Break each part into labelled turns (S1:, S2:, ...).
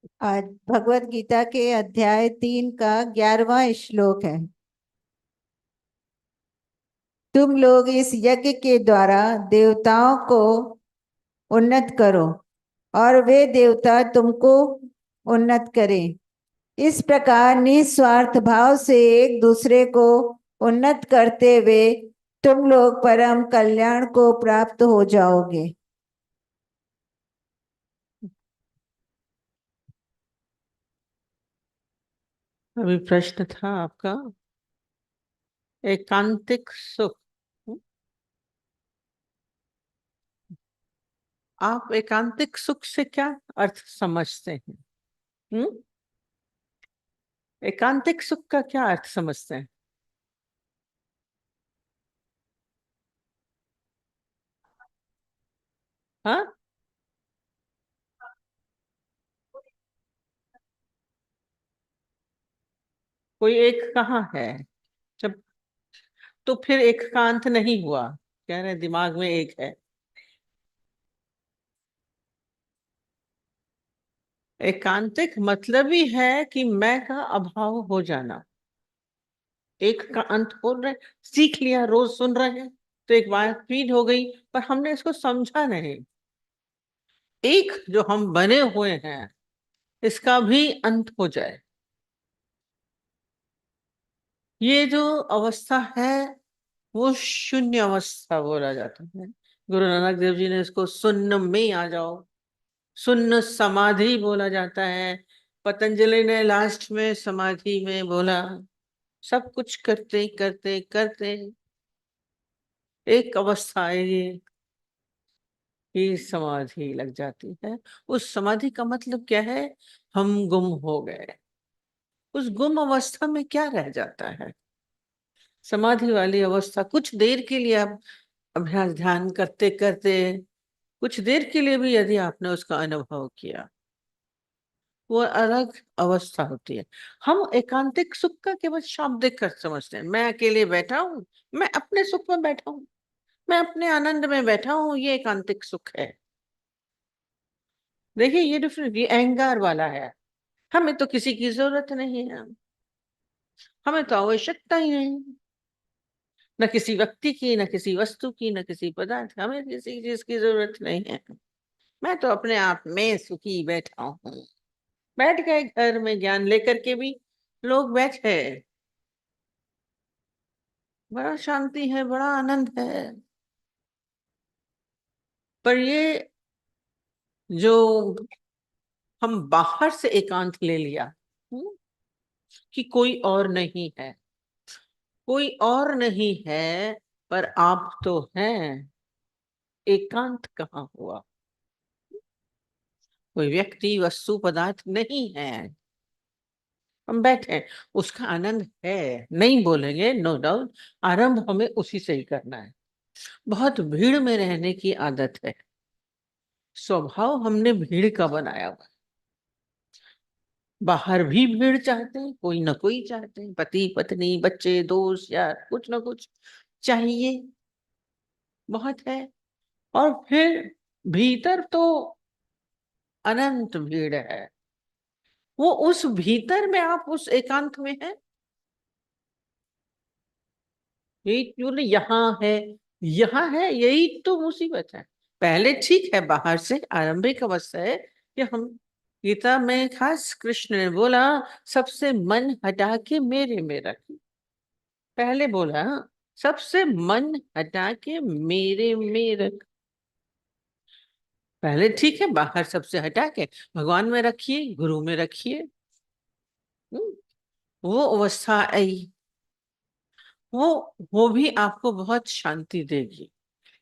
S1: आज भगवत गीता के अध्याय 3 का 11वां श्लोक है। तुम लोग इस यज्ञ के द्वारा देवताओं को उन्नत करो और वे देवता तुमको उन्नत करें। इस प्रकार निस्वार्थ भाव से एक दूसरे को उन्नत करते हुए तुम लोग परम कल्याण को प्राप्त हो जाओगे।
S2: अभी प्रश्न था आपका, एकांतिक सुख। हम्म, आप एकांतिक सुख से क्या अर्थ समझते हैं? हम्म एकांतिक सुख का क्या अर्थ समझते हैं? हाँ, कोई एक कहाँ है? जब तो फिर एक का अंत नहीं हुआ। कह रहे हैं दिमाग में एक है। एकांतिक मतलब ही है कि मैं का अभाव हो जाना। एक का अंत हो रहा है, सीख लिया, रोज सुन रहे हैं तो एक बात फीड हो गई, पर हमने इसको समझा नहीं। एक जो हम बने हुए हैं, इसका भी अंत हो जाए। ये जो अवस्था है, वो शून्य अवस्था बोला जाता है। गुरु नानक देव जी ने इसको शून्य में आ जाओ, शून्य समाधि बोला जाता है। पतंजलि ने लास्ट में समाधि में बोला। सब कुछ करते करते करते एक अवस्था आएगी कि समाधि लग जाती है। उस समाधि का मतलब क्या है? हम गुम हो गए। उस गुम अवस्था में क्या रह जाता है? समाधि वाली अवस्था कुछ देर के लिए आप अभ्यास ध्यान करते करते, कुछ देर के लिए भी यदि आपने उसका अनुभव किया, वो अलग अवस्था होती है। हम एकांतिक सुख का केवल शाब्दिक अर्थ समझते हैं। मैं अकेले बैठा हूं, मैं अपने सुख में बैठा हूं, मैं अपने आनंद में बैठा हूं, ये एकांतिक सुख है। देखिए ये डिफरेंस, ये अहंकार वाला है। हमें तो किसी की जरूरत नहीं है, हमें तो आवश्यकता ही नहीं, न किसी व्यक्ति की, न किसी वस्तु की, न किसी पदार्थ, हमें किसी चीज की जरूरत नहीं है। मैं तो अपने आप में सुखी बैठा हूँ। बैठ गए घर में ज्ञान लेकर के भी लोग बैठे, बड़ा शांति है, बड़ा आनंद है। पर ये जो हम बाहर से एकांत ले लिया, हम्म, कि कोई और नहीं है, कोई और नहीं है, पर आप तो हैं। एकांत कहाँ हुआ? कोई व्यक्ति वस्तु पदार्थ नहीं है, हम बैठे हैं, उसका आनंद है। नहीं बोलेंगे, नो डाउट। आरंभ हमें उसी से ही करना है। बहुत भीड़ में रहने की आदत है, स्वभाव हमने भीड़ का बनाया हुआ है। बाहर भी भीड़ चाहते हैं, कोई ना कोई चाहते हैं, पति पत्नी बच्चे दोस्त यार, कुछ ना कुछ चाहिए, बहुत है। और फिर भीतर तो अनंत भीड़ है। वो उस भीतर में आप उस एकांत में है, यही क्यों नहीं यहाँ है, यहाँ है, यही तो मुसीबत है। पहले ठीक है, बाहर से आरंभिक अवस्था है कि हम, गीता में खास कृष्ण ने बोला, सबसे मन हटा के मेरे में रख। पहले बोला, सबसे मन हटा के मेरे में रख। पहले ठीक है, बाहर सबसे हटा के भगवान में रखिए, गुरु में रखिए। हम्म, वो अवस्था आई, वो वो भी आपको बहुत शांति देगी।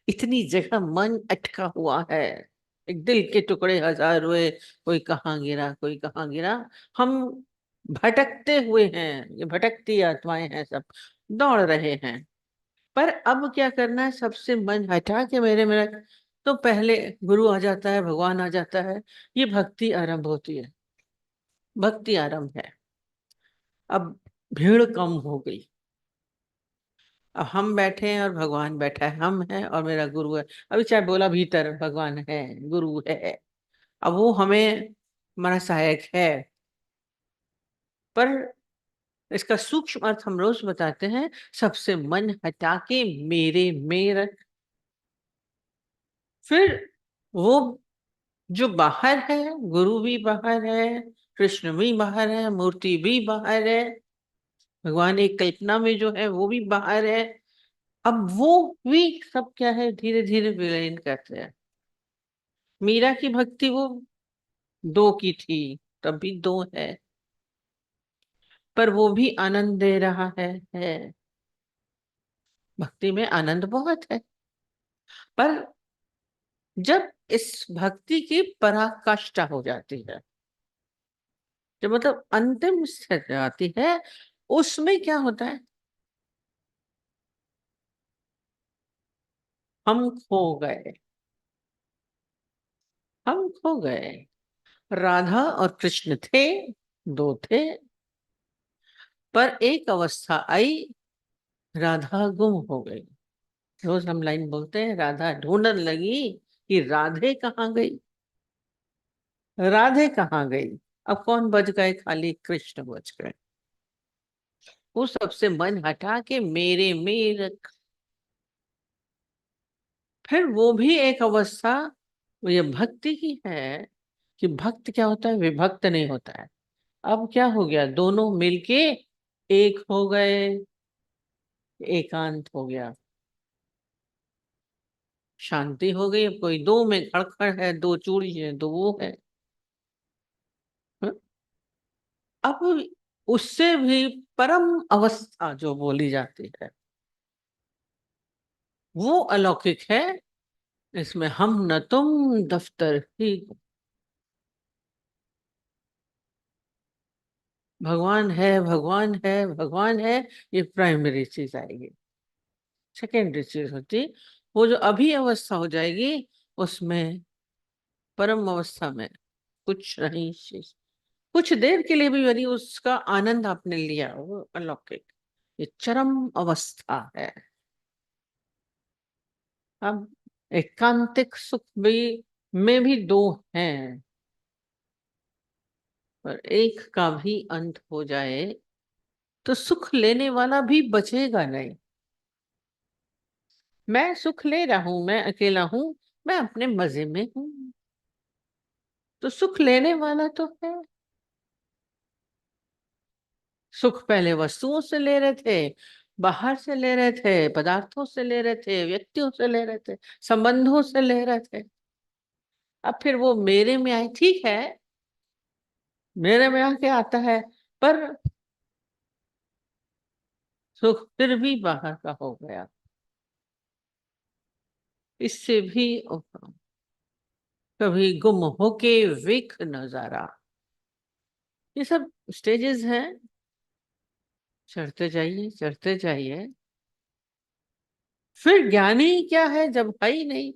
S2: इतनी जगह मन अटका हुआ है, एक दिल के टुकड़े हजार हुए, कोई कहाँ गिरा, कोई कहाँ गिरा। हम भटकते हुए हैं, ये भटकती आत्माएं हैं, सब दौड़ रहे हैं। पर अब क्या करना है? सबसे मन हटा के मेरे में रख। तो पहले गुरु आ जाता है, भगवान आ जाता है, ये भक्ति आरंभ होती है। भक्ति आरंभ है। अब भीड़ कम हो गई, अब हम बैठे हैं और भगवान बैठा है, हम हैं और मेरा गुरु है। अभी चाहे बोला भीतर भगवान है, गुरु है, अब वो हमें हमारा सहायक है, पर इसका सूक्ष्म अर्थ हम रोज बताते हैं, सबसे मन हटा के मेरे में रख। फिर वो जो बाहर है, गुरु भी बाहर है, कृष्ण भी बाहर है, मूर्ति भी बाहर है, भगवान एक कल्पना में जो है वो भी बाहर है। अब वो भी सब क्या है, धीरे धीरे विलीन करते हैं। मीरा की भक्ति वो दो की थी, तब भी दो है, पर वो भी आनंद दे रहा है। भक्ति में आनंद बहुत है, पर जब इस भक्ति की पराकाष्ठा हो जाती है, जब मतलब अंतिम स्थिति आती है, उसमें क्या होता है, हम खो गए। हम खो गए। राधा और कृष्ण थे, दो थे, पर एक अवस्था आई, राधा गुम हो गई। रोज हम लाइन बोलते हैं, राधा ढूंढने लगी कि राधे कहाँ गई, राधे कहाँ गई। अब कौन बच गए, खाली कृष्ण बच गए। वो सबसे मन हटा के मेरे में रख। फिर वो भी एक अवस्था, वो ये भक्ति की है, कि भक्त क्या होता है, विभक्त नहीं होता है। अब क्या हो गया, दोनों मिलके एक हो गए, एकांत हो गया, शांति हो गई। अब कोई दो में खड़खड़ है, दो चूड़ी है, दो वो है। हाँ? अब उससे भी परम अवस्था जो बोली जाती है, वो अलौकिक है। इसमें हम न तुम दफ्तर ही, भगवान है, भगवान है, भगवान है, ये प्राइमरी चीज आएगी। सेकेंडरी चीज होती, वो जो अभी अवस्था हो जाएगी, उसमें परम अवस्था में कुछ नहीं शेष। कुछ देर के लिए भी यदि उसका आनंद आपने लिया, वो अलौकिक, ये चरम अवस्था है। अब एकांतिक सुख भी में भी दो हैं, पर एक का भी अंत हो जाए तो सुख लेने वाला भी बचेगा नहीं। मैं सुख ले रहा हूं, मैं अकेला हूं, मैं अपने मजे में हूं, तो सुख लेने वाला तो है। सुख पहले वस्तुओं से ले रहे थे, बाहर से ले रहे थे, पदार्थों से ले रहे थे, व्यक्तियों से ले रहे थे, संबंधों से ले रहे थे। अब फिर वो मेरे में आए, ठीक है, मेरे में आके आता है, पर सुख फिर भी बाहर का हो गया। इससे भी कभी गुम होके विख नजारा, ये सब स्टेजेस हैं, चढ़ते जाइए, चढ़ते जाइए। फिर ज्ञानी क्या है, जब है ही नहीं,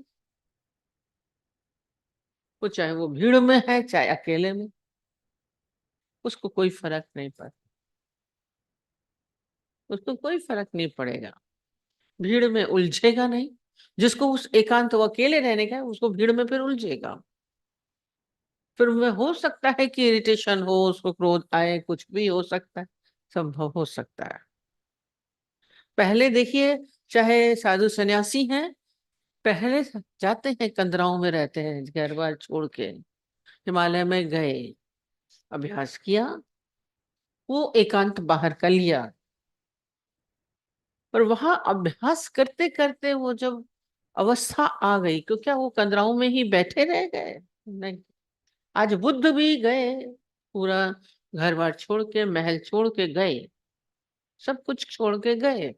S2: वो चाहे वो भीड़ में है चाहे अकेले में, उसको कोई फर्क नहीं पड़ता, उसको कोई फर्क नहीं पड़ेगा। भीड़ में उलझेगा नहीं। जिसको उस एकांत वो अकेले रहने का है, उसको भीड़ में फिर उलझेगा। फिर में हो सकता है कि इरिटेशन हो, उसको क्रोध आए, कुछ भी हो सकता है, संभव हो सकता है। पहले देखिए, चाहे साधु सन्यासी हैं, पहले जाते हैं, कंदराओं में रहते हैं, घर बार छोड़ के हिमालय में गए, अभ्यास किया, वो एकांत बाहर कर लिया। पर वहां अभ्यास करते करते वो जब अवस्था आ गई, क्यों क्या वो कंदराओं में ही बैठे रह गए, नहीं। आज बुद्ध भी गए, पूरा घर बार छोड़ के, महल छोड़ के गए, सब कुछ छोड़ के गए।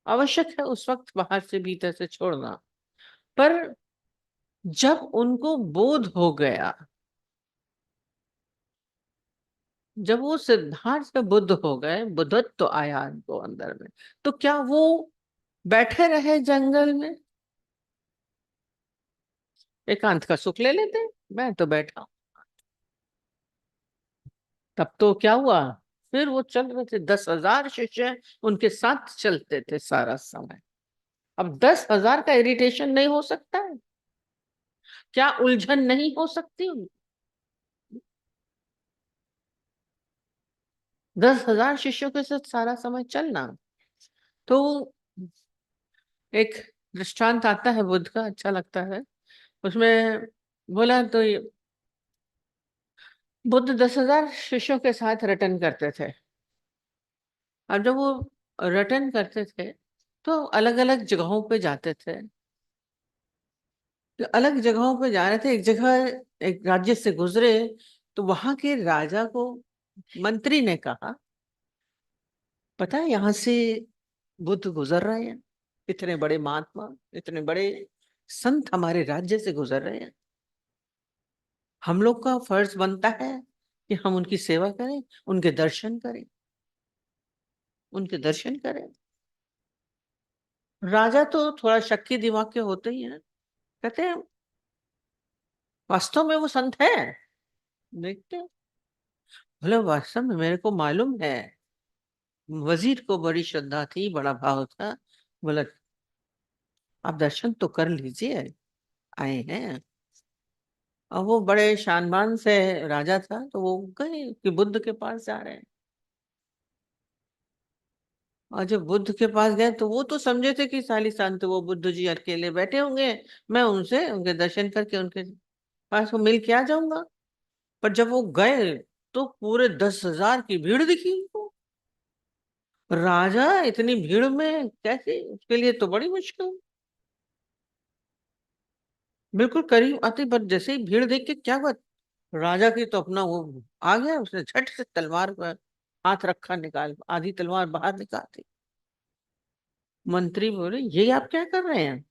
S2: आवश्यक है उस वक्त बाहर से भीतर से छोड़ना। पर जब उनको बोध हो गया, जब वो सिद्धार्थ से बुद्ध हो गए, बुद्धत्व तो आया उनको अंदर में, तो क्या वो बैठे रहे जंगल में, एकांत का सुख ले लेते, मैं तो बैठा हूं। तब तो क्या हुआ, फिर वो चल रहे थे, 10,000 शिष्य उनके साथ चलते थे सारा समय। अब 10,000 का इरिटेशन नहीं हो सकता है, क्या उलझन नहीं हो सकती उनकी? 10,000 शिष्यों के साथ सारा समय चलना। तो एक दृष्टांत आता है बुद्ध का, अच्छा लगता है। उसमें बोला तो बुद्ध 10,000 शिष्यों के साथ रिटर्न करते थे। अब जब वो रिटर्न करते थे तो अलग अलग जगहों पे जाते थे। तो अलग जगहों पे जा रहे थे, एक जगह एक राज्य से गुजरे तो वहां के राजा को मंत्री ने कहा, पता है यहाँ से बुद्ध गुजर रहे हैं, इतने बड़े महात्मा, इतने बड़े संत हमारे राज्य से गुजर रहे हैं, हम लोग का फर्ज बनता है कि हम उनकी सेवा करें, उनके दर्शन करें, उनके दर्शन करें। राजा तो थोड़ा शक्की दिमाग के होते ही हैं, कहते हैं वास्तव में वो संत है? देखते हैं। बोले वास्तव में मेरे को मालूम है। वजीर को बड़ी श्रद्धा थी, बड़ा भाव था। बोला आप दर्शन तो कर लीजिए, आए हैं। और वो बड़े शान बान से राजा था, तो वो गए कि बुद्ध के पास जा रहे हैं। और जब बुद्ध के पास गए तो वो तो समझे थे कि साली संत वो बुद्ध जी अकेले बैठे होंगे, मैं उनसे उनके दर्शन करके उनके पास वो मिल के आ जाऊंगा। पर जब वो गए तो पूरे 10,000 की भीड़ दिखी उनको। राजा इतनी भीड़ में कैसे, उसके लिए तो बड़ी मुश्किल। बिल्कुल करीब आते, पर जैसे ही भीड़ देख के क्या हुआ, राजा की तो अपना वो आ गया, उसने झट से तलवार पर हाथ रखा, निकाल आधी तलवार बाहर निकाल दी। मंत्री बोले ये आप क्या कर रहे हैं,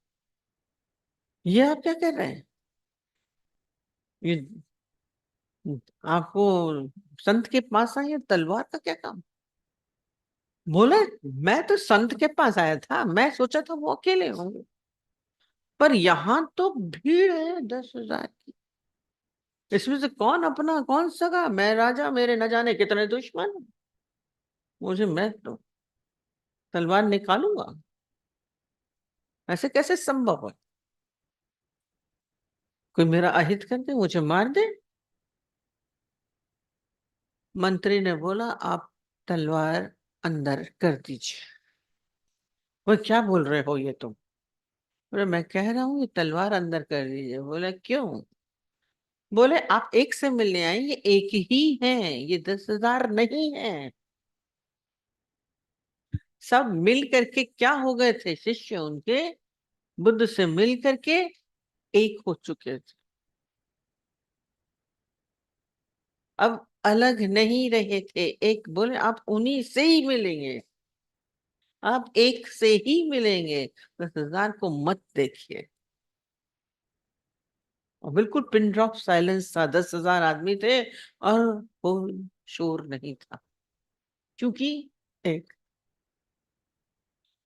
S2: ये आप क्या कर रहे हैं, ये आपको संत के पास आए हैं, तलवार का क्या काम? बोले मैं तो संत के पास आया था, मैं सोचा था वो अकेले होंगे, पर यहाँ तो भीड़ है 10,000 की, इसमें से कौन अपना कौन सगा, मैं राजा, मेरे न जाने कितने दुश्मन, मुझे मैं तो तलवार निकालूंगा, ऐसे कैसे संभव है, कोई मेरा अहित कर दे, मुझे मार दे। मंत्री ने बोला आप तलवार अंदर कर दीजिए। वो क्या बोल रहे हो ये तुम? बोले मैं कह रहा हूँ ये तलवार अंदर कर दीजिए। बोले क्यों? बोले आप एक से मिलने आए, ये एक ही है, ये 10,000 नहीं है। सब मिल करके क्या हो गए थे शिष्य उनके, बुद्ध से मिल करके एक हो चुके थे, अब अलग नहीं रहे थे, एक। बोले आप उन्हीं से ही मिलेंगे, आप एक से ही मिलेंगे, 10,000 को मत देखिए। और बिल्कुल पिन ड्रॉप साइलेंस था, 10,000 आदमी थे और कोई शोर नहीं था, क्योंकि एक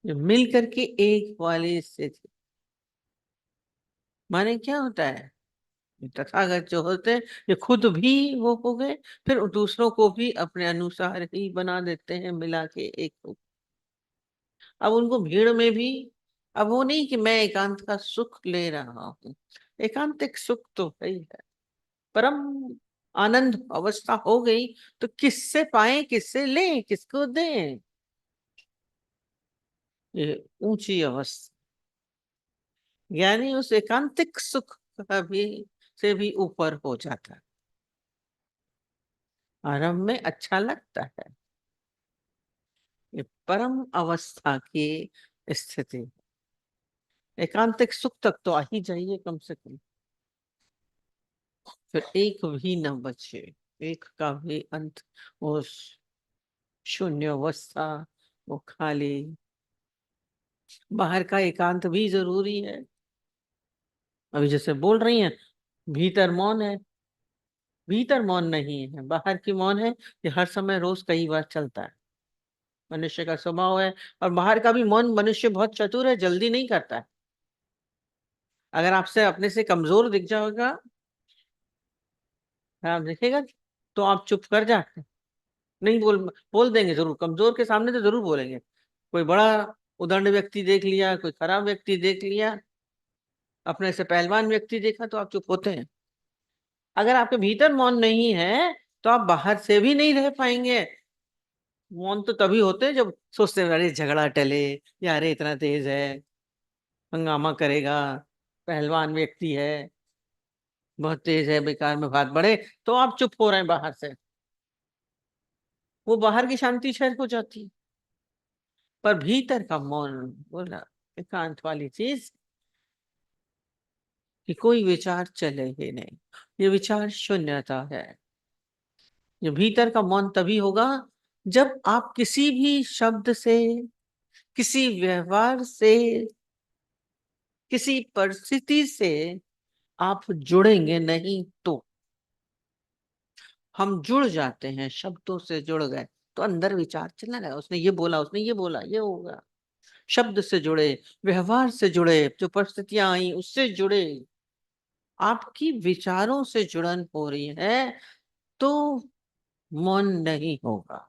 S2: जो मिल करके एक वाले से थे। माने क्या होता है, तथागत जो होते हैं ये खुद भी वो हो गए, फिर दूसरों को भी अपने अनुसार ही बना देते हैं, मिला के एक हो। अब उनको भीड़ में भी अब वो नहीं कि मैं एकांत का सुख ले रहा हूँ, एकांतिक सुख तो है ही है, परम आनंद अवस्था हो गई, तो किससे पाए, किससे लें, किसको दें, ये ऊंची अवस्था, यानी उस एकांतिक सुख का भी से भी ऊपर हो जाता है, आरंभ में अच्छा लगता है, ये परम अवस्था की स्थिति। एकांतिक सुख तक तो आ ही जाइए कम से कम, फिर एक भी न बचे, एक का भी अंत, वो शून्य अवस्था, वो खाली। बाहर का एकांत भी जरूरी है, अभी जैसे बोल रही हैं, भीतर मौन है, भीतर मौन नहीं है, बाहर की मौन है, ये हर समय रोज कई बार चलता है, मनुष्य का स्वभाव है। और बाहर का भी मौन, मनुष्य बहुत चतुर है, जल्दी नहीं करता है। अगर आपसे अपने से कमजोर दिख जाएगा, आप देखेगा, तो आप चुप कर जाते हैं। नहीं बोल बोल देंगे जरूर, कमजोर के सामने तो जरूर बोलेंगे। कोई बड़ा उदंड व्यक्ति देख लिया, कोई खराब व्यक्ति देख लिया, अपने से पहलवान व्यक्ति देखा, तो आप चुप होते हैं। अगर आपके भीतर मौन नहीं है तो आप बाहर से भी नहीं रह पाएंगे, मौन तो तभी होते हैं जब सोचते हैं अरे झगड़ा टले, या अरे इतना तेज है, हंगामा करेगा, पहलवान व्यक्ति है, बहुत तेज है, बेकार में बात बढ़े, तो आप चुप हो रहे हैं बाहर से, वो बाहर की शांति शायद हो जाती है। पर भीतर का मौन, बोला एकांत वाली चीज, कि कोई विचार चले ही नहीं, ये विचार शून्यता है। ये भीतर का मौन तभी होगा जब आप किसी भी शब्द से, किसी व्यवहार से, किसी परिस्थिति से आप जुड़ेंगे नहीं तो। हम जुड़ जाते हैं, शब्दों से जुड़ गए तो अंदर विचार चलने लगा, उसने ये बोला, उसने ये बोला, ये होगा। शब्द से जुड़े, व्यवहार से जुड़े, जो परिस्थितियां आई उससे जुड़े, आपकी विचारों से जुड़न हो रही है, तो मौन नहीं होगा।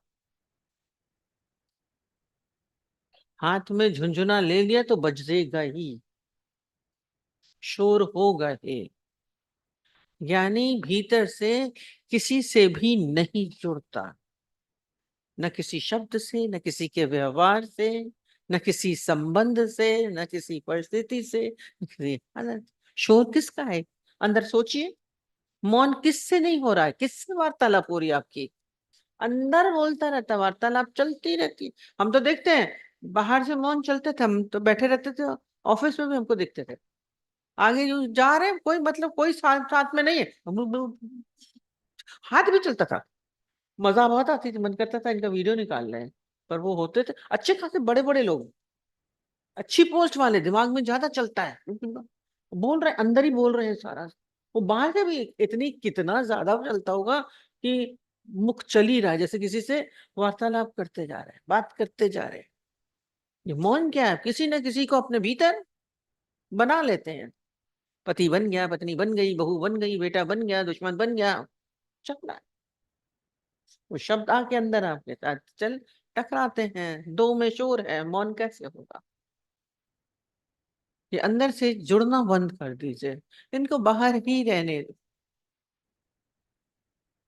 S2: हाथ में झुंझुना ले लिया तो बजेगा ही, शोर होगा ही। यानी भीतर से किसी से भी नहीं जुड़ता, न किसी शब्द से, न किसी के व्यवहार से, न किसी संबंध से, न किसी परिस्थिति से, न किसी हालत। शोर किसका है? अंदर सोचिए, मौन किससे नहीं हो रहा है, किससे वार्तालाप हो रही है आपकी? अंदर बोलता रहता, वार्तालाप चलती रहती। हम तो देखते हैं, बाहर से मौन चलते थे, हम तो बैठे रहते थे, ऑफिस में भी हमको देखते थे, आगे जो जा रहे हैं कोई मतलब कोई साथ साथ में नहीं है, हाथ भी चलता था, मजा बहुत आती थी, मन करता था इनका वीडियो निकाल रहे हैं। पर वो होते थे अच्छे खासे बड़े बड़े लोग, अच्छी पोस्ट वाले, दिमाग में ज्यादा चलता है, बोल रहे अंदर ही बोल रहे हैं सारा। वो बाहर से भी इतनी कितना ज्यादा चलता होगा कि मुख चल ही रहा है, जैसे किसी से वार्तालाप करते जा रहे हैं, बात करते जा रहे हैं। ये मौन क्या है? किसी न किसी को अपने भीतर बना लेते हैं, पति बन गया, पत्नी बन गई, बहू बन गई, बेटा बन गया, दुश्मन बन गया, चल, वो शब्द आके अंदर आपके साथ चल टकराते हैं, दो में शोर है, मौन कैसे होगा? ये अंदर से जुड़ना बंद कर दीजिए, इनको बाहर ही रहने दो।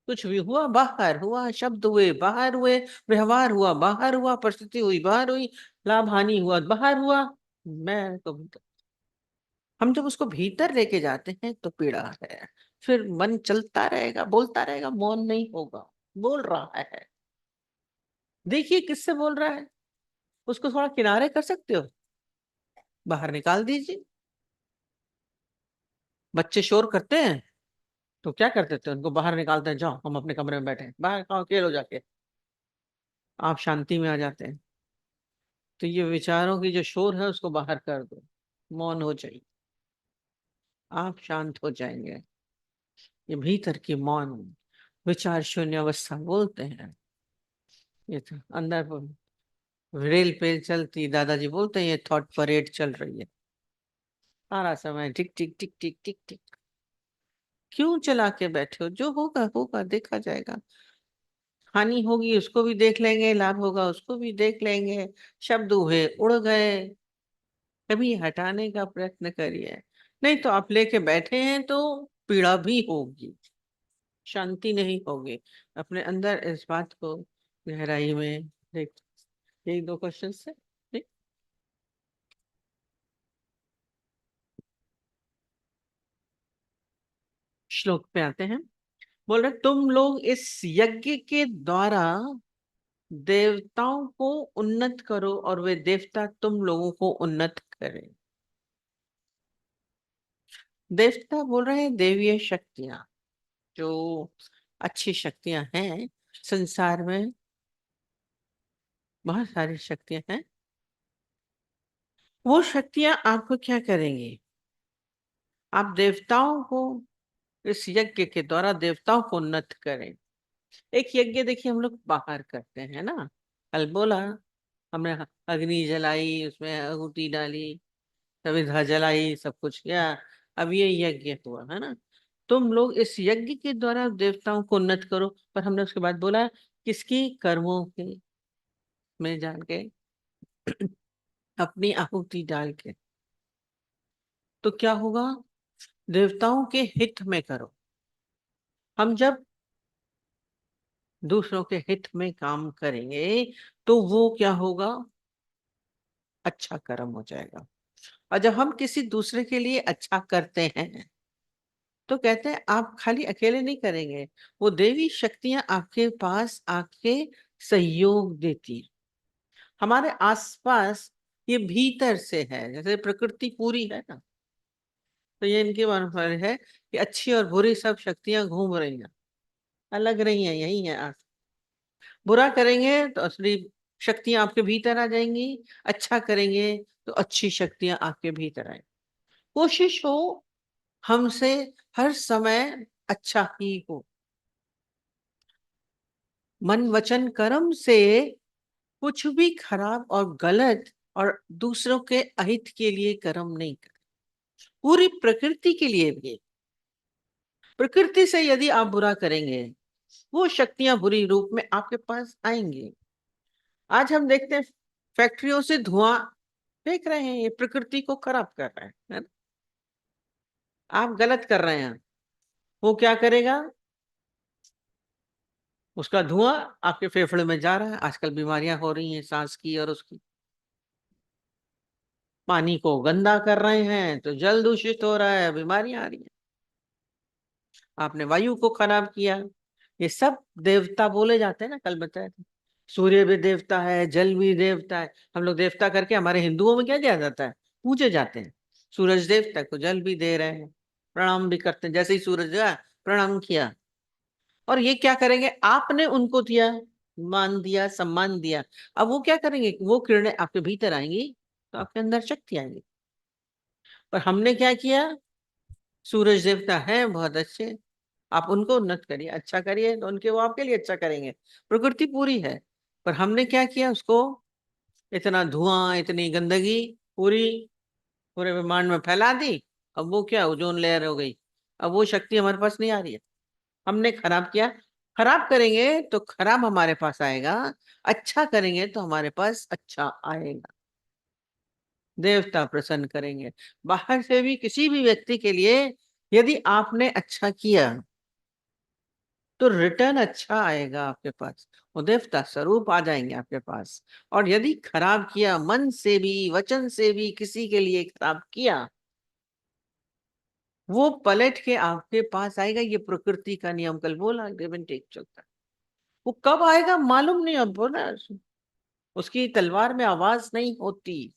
S2: कुछ भी हुआ बाहर हुआ, शब्द हुए बाहर हुए, व्यवहार हुआ बाहर हुआ, परिस्थिति हुई बाहर हुई, लाभ हानि हुआ बाहर हुआ। मैं तो, हम जब उसको भीतर लेके जाते हैं तो पीड़ा है। फिर मन चलता रहेगा, बोलता रहेगा, मौन नहीं होगा। बोल रहा है, देखिए किससे बोल रहा है, उसको थोड़ा किनारे कर सकते हो, बाहर निकाल दीजिए। बच्चे शोर करते हैं तो क्या करते थे, उनको बाहर निकालते हैं, जाओ हम अपने कमरे में बैठे हैं, बाहर खाओ खेलो जाके, आप शांति में आ जाते हैं। तो ये विचारों की जो शोर है उसको बाहर कर दो, मौन हो जाइए, आप शांत हो जाएंगे। ये भीतर की मौन, विचार शून्य अवस्था बोलते हैं। ये तो अंदर रेल पे चलती, दादाजी बोलते हैं, ये थॉट परेड चल रही है सारा समय, टिक टिक टिक टिक टिक टिक। क्यों चला के बैठे हो? जो होगा होगा, देखा जाएगा। हानि होगी उसको भी देख लेंगे, लाभ होगा उसको भी देख लेंगे। शब्द हुए उड़ गए, कभी हटाने का प्रयत्न करिए, नहीं तो आप लेके बैठे हैं तो पीड़ा भी होगी, शांति नहीं होगी। अपने अंदर इस बात को गहराई में देख। यही दो क्वेश्चन है, ठीक? श्लोक पे आते हैं। बोल रहे तुम लोग इस यज्ञ के द्वारा देवताओं को उन्नत करो और वे देवता तुम लोगों को उन्नत करें। देवता बोल रहे हैं देवीय शक्तियां, जो अच्छी शक्तियां हैं संसार में, बहुत सारी शक्तियां हैं। वो शक्तियां आपको क्या करेंगी? आप देवताओं को, इस यज्ञ के द्वारा देवताओं को उन्नत करें। एक यज्ञ देखिए हम लोग बाहर करते हैं ना, कल बोला हमने, अग्नि जलाई, उसमें आहुति डाली, सविधा जलाई, सब कुछ किया। अब ये यज्ञ हुआ है ना, तुम लोग इस यज्ञ के द्वारा देवताओं को उन्नत करो। पर हमने उसके बाद बोला किसकी? कर्मों के में जान के, अपनी आहुति डाल के। तो क्या होगा? देवताओं के हित में करो। हम जब दूसरों के हित में काम करेंगे तो वो क्या होगा, अच्छा कर्म हो जाएगा। और जब हम किसी दूसरे के लिए अच्छा करते हैं तो कहते हैं आप खाली अकेले नहीं करेंगे, वो देवी शक्तियां आपके पास आके सहयोग देती है। हमारे आसपास ये भीतर से है, जैसे प्रकृति पूरी है ना, तो ये इनके पर है कि अच्छी और बुरी सब शक्तियां घूम रही हैं, अलग रही हैं, यही है बुरा करेंगे तो असली शक्तियां आपके भीतर आ जाएंगी, अच्छा करेंगे तो अच्छी शक्तियां आपके भीतर आए। कोशिश हो हमसे हर समय अच्छा ही हो, मन वचन कर्म से कुछ भी खराब और गलत और दूसरों के अहित के लिए कर्म नहीं करें। पूरी प्रकृति के लिए भी, प्रकृति से यदि आप बुरा करेंगे वो शक्तियां बुरी रूप में आपके पास आएंगी। आज हम देखते हैं फैक्ट्रियों से धुआं फेंक रहे हैं, ये प्रकृति को खराब कर रहे हैं, है ना? आप गलत कर रहे हैं, वो क्या करेगा, उसका धुआं आपके फेफड़े में जा रहा है। आजकल बीमारियां हो रही हैं सांस की और उसकी। पानी को गंदा कर रहे हैं तो जल दूषित हो रहा है, बीमारियां आ रही हैं। आपने वायु को खराब किया, ये सब देवता बोले जाते हैं ना, कल बताया था। सूर्य भी देवता है, जल भी देवता है। हम लोग देवता करके, हमारे हिंदुओं में क्या किया जाता है, पूजे जाते हैं। सूरज देवता को जल भी दे रहे हैं, प्रणाम भी करते हैं। जैसे ही सूरज गया प्रणाम किया, और ये क्या करेंगे, आपने उनको दिया, मान दिया, सम्मान दिया। अब वो क्या करेंगे, वो किरणें आपके भीतर आएंगी तो आपके अंदर शक्ति आएंगी। पर हमने क्या किया, सूरज देवता है बहुत अच्छे, आप उनको उन्नत करिए, अच्छा करिए तो उनके वो आपके लिए अच्छा करेंगे। प्रकृति पूरी है, पर हमने क्या किया, उसको इतना धुआं, इतनी गंदगी पूरी पूरे ब्रह्मांड में फैला दी। अब वो क्या, ओजोन लेयर हो गई। अब वो शक्ति हमारे पास नहीं आ रही है, हमने खराब किया। खराब करेंगे तो खराब हमारे पास आएगा, अच्छा करेंगे तो हमारे पास अच्छा आएगा। देवता प्रसन्न करेंगे। बाहर से भी किसी भी व्यक्ति के लिए यदि आपने अच्छा किया तो रिटर्न अच्छा आएगा आपके पास, वो देवता स्वरूप आ जाएंगे आपके पास। और यदि खराब किया, मन से भी वचन से भी किसी के लिए खराब किया, वो पलट के आपके पास आएगा। ये प्रकृति का नियम, कल बोला गिव एंड टेक चलता है। वो कब आएगा मालूम नहीं, अब बोला उसकी तलवार में आवाज नहीं होती।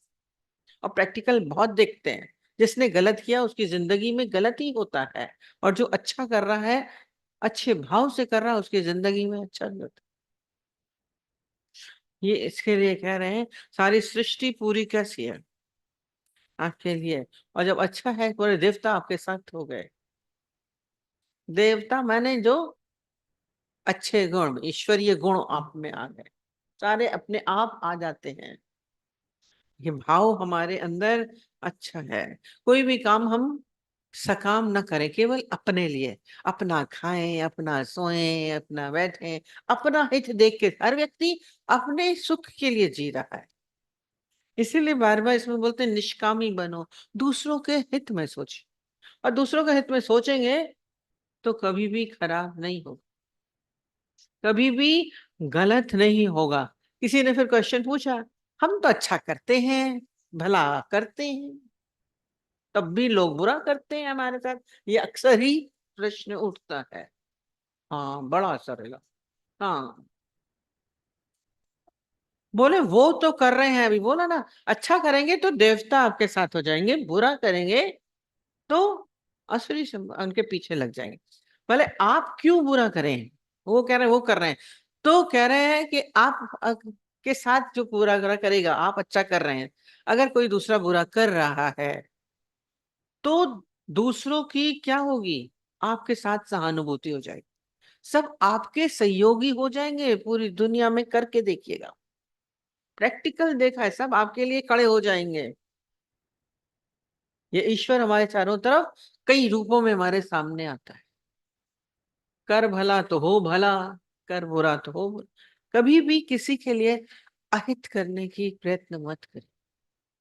S2: और प्रैक्टिकल बहुत देखते हैं, जिसने गलत किया उसकी जिंदगी में गलत ही होता है, और जो अच्छा कर रहा है, अच्छे भाव से कर रहा है, उसकी जिंदगी में अच्छा ही होता है। ये इसके लिए कह रहे हैं सारी सृष्टि पूरी कैसी है, आपके लिए। और जब अच्छा है, पूरे देवता आपके साथ हो गए। देवता मैंने जो अच्छे गुण, ईश्वरीय गुण आप में आ गए, सारे अपने आप आ जाते हैं। ये भाव हमारे अंदर अच्छा है। कोई भी काम हम सकाम न करें केवल अपने लिए, अपना खाएं, अपना सोएं, अपना बैठें, अपना हित देख के। हर व्यक्ति अपने सुख के लिए जी रहा है, इसीलिए बार बार इसमें बोलते हैं निष्कामी बनो, दूसरों के हित में सोचें। और दूसरों के हित में सोचेंगे तो कभी भी खराब नहीं होगा, कभी भी गलत नहीं होगा। किसी ने फिर क्वेश्चन पूछा, हम तो अच्छा करते हैं, भला करते हैं, तब भी लोग बुरा करते हैं हमारे साथ, ये अक्सर ही प्रश्न उठता है। हाँ, बड़ा असर है। हाँ, बोले वो तो कर रहे हैं, अभी बोला ना, अच्छा करेंगे तो देवता आपके साथ हो जाएंगे, बुरा करेंगे तो असुरी उनके पीछे लग जाएंगे। बोले आप क्यों बुरा करें, वो कह रहे हैं वो कर रहे हैं, तो कह रहे हैं कि आप के साथ जो बुरा करेगा, आप अच्छा कर रहे हैं, अगर कोई दूसरा बुरा कर रहा है तो दूसरों की क्या होगी, आपके साथ सहानुभूति हो जाएगी, सब आपके सहयोगी हो जाएंगे। पूरी दुनिया में करके देखिएगा, प्रैक्टिकल देखा है, सब आपके लिए खड़े हो जाएंगे। ये ईश्वर हमारे चारों तरफ कई रूपों में हमारे सामने आता है। कर भला तो हो भला, कर बुरा तो हो बुरा। कभी भी किसी के लिए अहित करने की प्रयत्न मत करें,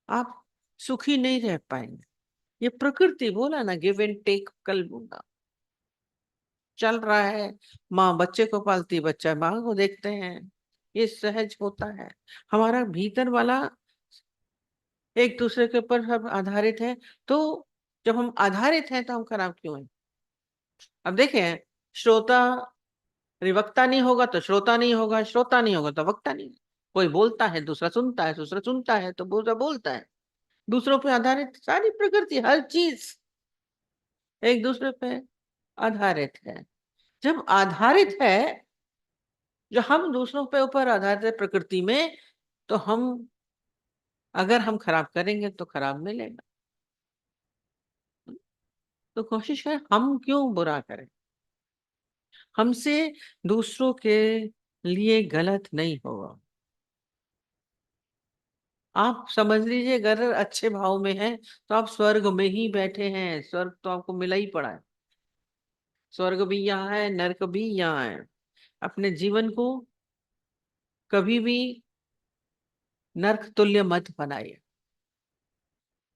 S2: आप सुखी नहीं रह पाएंगे। ये प्रकृति, बोला ना गिव एंड टेक, कल बोला। चल रहा है, माँ बच्चे को पालती, बच्चा माँ को देखते हैं, ये सहज होता है। हमारा भीतर वाला एक दूसरे के ऊपर सब आधारित है। तो जब हम आधारित हैं तो हम खराब क्यों हैं? अब देखें, श्रोता वक्ता नहीं होगा तो श्रोता नहीं होगा, श्रोता नहीं होगा तो वक्ता नहीं। कोई बोलता है, दूसरा सुनता है, दूसरा सुनता है तो दूसरा बोलता है। दूसरों पे आधारित सारी प्रकृति, हर चीज एक दूसरे पे आधारित है। जब आधारित है, जो हम दूसरों पे ऊपर आधारित है प्रकृति में, तो हम अगर हम खराब करेंगे तो खराब मिलेगा। तो कोशिश करें हम क्यों बुरा करें। हमसे दूसरों के लिए गलत नहीं होगा। आप समझ लीजिए, अगर अच्छे भाव में है तो आप स्वर्ग में ही बैठे हैं। स्वर्ग तो आपको मिला ही पड़ा है। स्वर्ग भी यहाँ है, नरक भी यहाँ है। अपने जीवन को कभी भी नरक तुल्य मत बनाइए,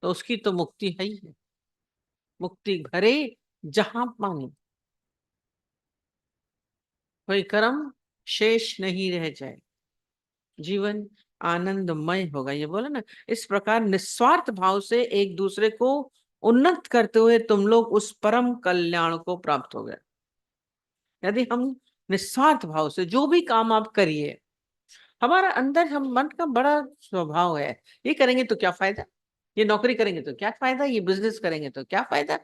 S2: तो उसकी तो मुक्ति है ही है। मुक्ति भरे जहां पानी, कोई कर्म शेष नहीं रह जाए, जीवन आनंदमय होगा। ये बोला ना, इस प्रकार निस्वार्थ भाव से एक दूसरे को उन्नत करते हुए तुम लोग उस परम कल्याण को प्राप्त हो गए। यदि हम निस्वार्थ भाव से जो भी काम आप करिए, हमारा अंदर हम मन का बड़ा स्वभाव है, ये करेंगे तो क्या फायदा, ये नौकरी करेंगे तो क्या फायदा, ये बिजनेस करेंगे तो क्या फायदा,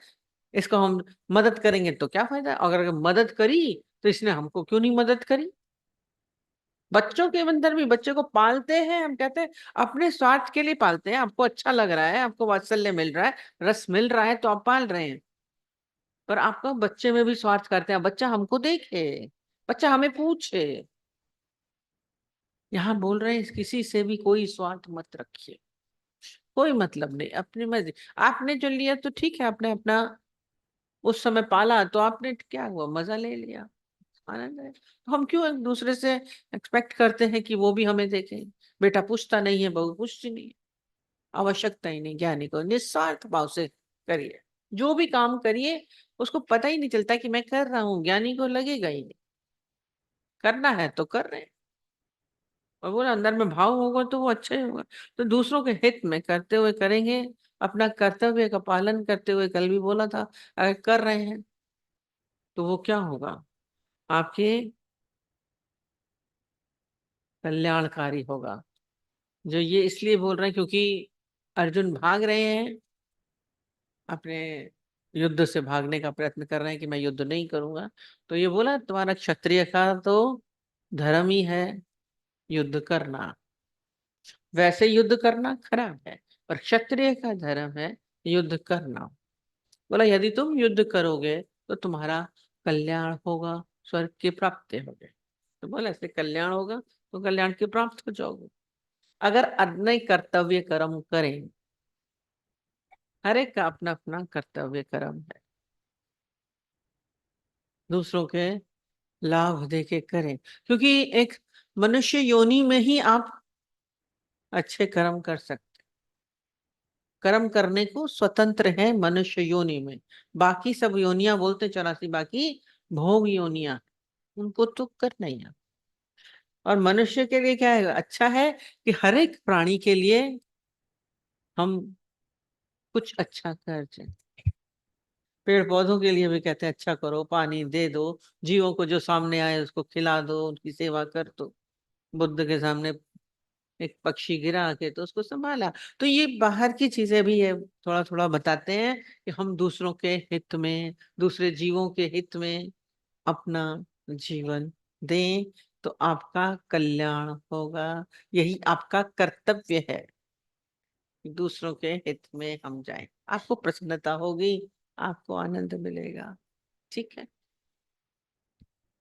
S2: इसको हम मदद करेंगे तो क्या फायदा, अगर मदद करी तो इसने हमको क्यों नहीं मदद करी। बच्चों के अंदर भी, बच्चे को पालते हैं, हम कहते हैं अपने स्वार्थ के लिए पालते हैं। आपको अच्छा लग रहा है, आपको वात्सल्य मिल रहा है, रस मिल रहा है तो आप पाल रहे हैं। पर आपका बच्चे में भी स्वार्थ करते हैं, बच्चा हमको देखे, बच्चा हमें पूछे। यहाँ बोल रहे हैं किसी से भी कोई स्वार्थ मत रखिए, कोई मतलब नहीं, अपनी मर्जी। आपने जो लिया तो ठीक है, आपने अपना उस समय पाला तो आपने क्या हुआ, मजा ले लिया, आनंद है। तो हम क्यों एक दूसरे से एक्सपेक्ट करते हैं कि वो भी हमें देखें। बेटा पूछता नहीं है, बहू पूछती नहीं है, आवश्यकता ही नहीं। ज्ञानी को निस्वार्थ भाव से करिए, जो भी काम करिए उसको पता ही नहीं चलता कि मैं कर रहा हूँ, ज्ञानी को लगेगा ही नहीं। करना है तो कर रहे हैं, और वो अंदर में भाव होगा तो वो अच्छा ही होगा। तो दूसरों के हित में करते हुए करेंगे, अपना कर्तव्य का पालन करते हुए, कल भी बोला था, अगर कर रहे हैं तो वो क्या होगा, आपके कल्याणकारी होगा। जो ये इसलिए बोल रहे हैं क्योंकि अर्जुन भाग रहे हैं, अपने युद्ध से भागने का प्रयत्न कर रहे हैं कि मैं युद्ध नहीं करूंगा। तो ये बोला तुम्हारा क्षत्रिय का तो धर्म ही है युद्ध करना। वैसे युद्ध करना खराब है, पर क्षत्रिय का धर्म है युद्ध करना। बोला यदि तुम युद्ध करोगे तो तुम्हारा कल्याण होगा, स्वर्ग की प्राप्ति होगी। तो बोला ऐसे कल्याण होगा तो कल्याण की प्राप्त हो जाओगे। अगर अन्य कर्तव्य कर्म करें, हर एक का अपना अपना कर्तव्य कर्म है, दूसरों के लाभ देके करें, क्योंकि एक मनुष्य योनि में ही आप अच्छे कर्म कर सकते। कर्म करने को स्वतंत्र है मनुष्य योनि में। बाकी सब योनियां बोलते 84 बाकी भोग योनियां, उनको तो करना ही है। और मनुष्य के लिए क्या है, अच्छा है कि हर एक प्राणी के लिए हम कुछ अच्छा कर जाए। पेड़ पौधों के लिए भी कहते हैं अच्छा करो, पानी दे दो, जीवों को जो सामने आए उसको खिला दो, उनकी सेवा कर दो। बुद्ध के सामने एक पक्षी गिरा आके तो उसको संभाला। तो ये बाहर की चीजें भी ये थोड़ा थोड़ा बताते हैं कि हम दूसरों के हित में, दूसरे जीवों के हित में अपना जीवन दें, तो आपका कल्याण होगा। यही आपका कर्तव्य है कि दूसरों के हित में हम जाएं। आपको प्रसन्नता होगी, आपको आनंद मिलेगा। ठीक है।